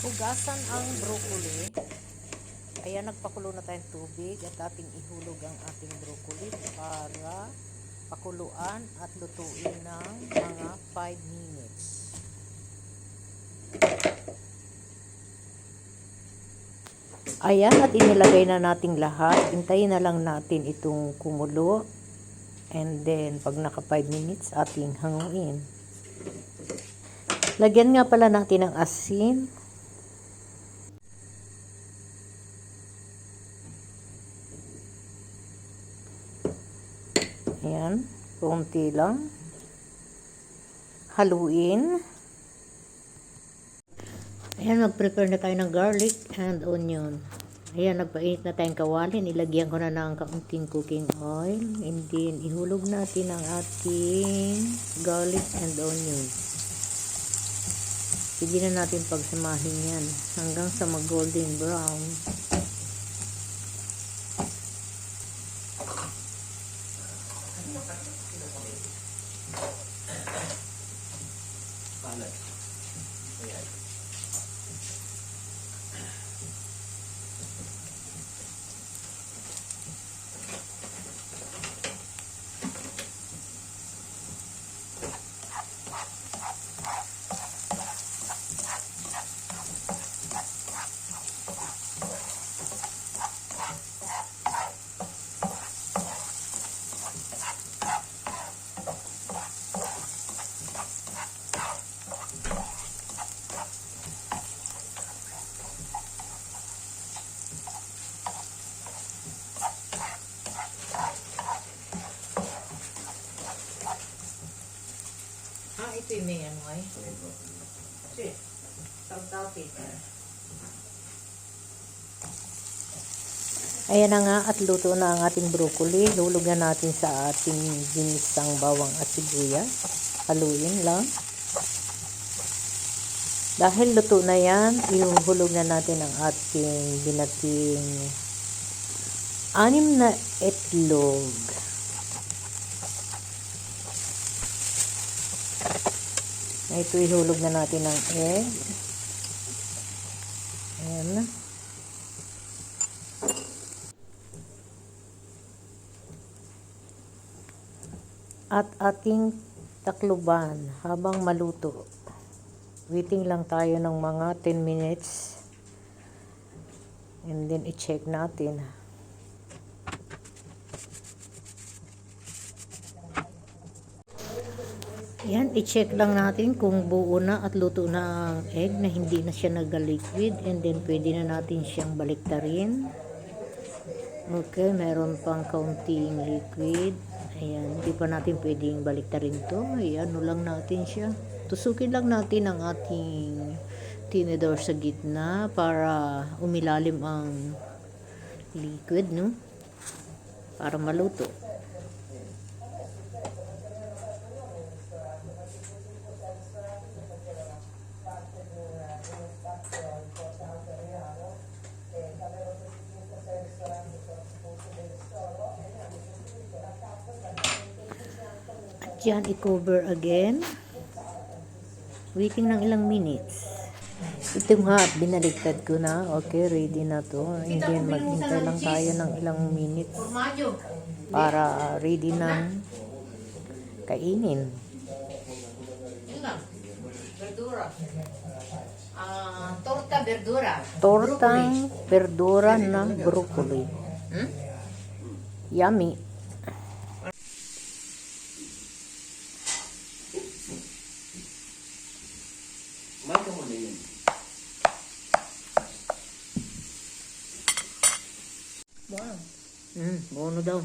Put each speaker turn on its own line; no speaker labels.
Hugasan ang broccoli. Ayan, nagpakulo na tayong tubig at ating ihulog ang ating broccoli para pakuluan at lutuin ng mga 5 minutes. Ayan, at inilagay na nating lahat. Hintayin na lang natin itong kumulo. And then, pag naka 5 minutes, ating hanguin. Lagyan nga pala natin ng asin. Ayan, konti lang. Haluin. Ayan, mag-prepare na tayo ng garlic and onion. Ayan, nagpainit na tayong kawali. Nilagyan ko na ng kaunting cooking oil. And then, ihulog natin ang ating garlic and onion. Sige na natin pagsamahin yan hanggang sa mag-golden brown. Ito yung may ano ay. Saltapit. Ayan na nga at luto na ang ating broccoli. Hulog na natin sa ating ginisang bawang at sibuyas. Haluin lang. Dahil luto na yan, ihuhulog na natin ang ating binating 6 na itlog. Ito ihulog na natin ng egg. Ayan. At ating takluban habang maluto. Waiting lang tayo ng mga 10 minutes. And then i-check natin. Yan, i-check lang natin kung buo na at luto na ang egg na hindi na siya nag-liquid, and then pwede na natin siyang baliktarin. Okay, meron pang kaunting liquid. Ayan, hindi pa natin pwedeng baliktarin to. Ayan, ano lang natin siya. Tusukin lang natin ang ating tinidor sa gitna para umilalim ang liquid, no? Para maluto. Diyan i-cover again. Waiting ng ilang minutes. Ito nga, binaliktad ko na. Okay, ready na to. And then maghintay lang tayo ng ilang minutes para ready na kainin.
Verdura. Torta verdura.
Tortang verdura na broccoli. Yummy.
Kumain ka muna yun.
Wow. Bono daw.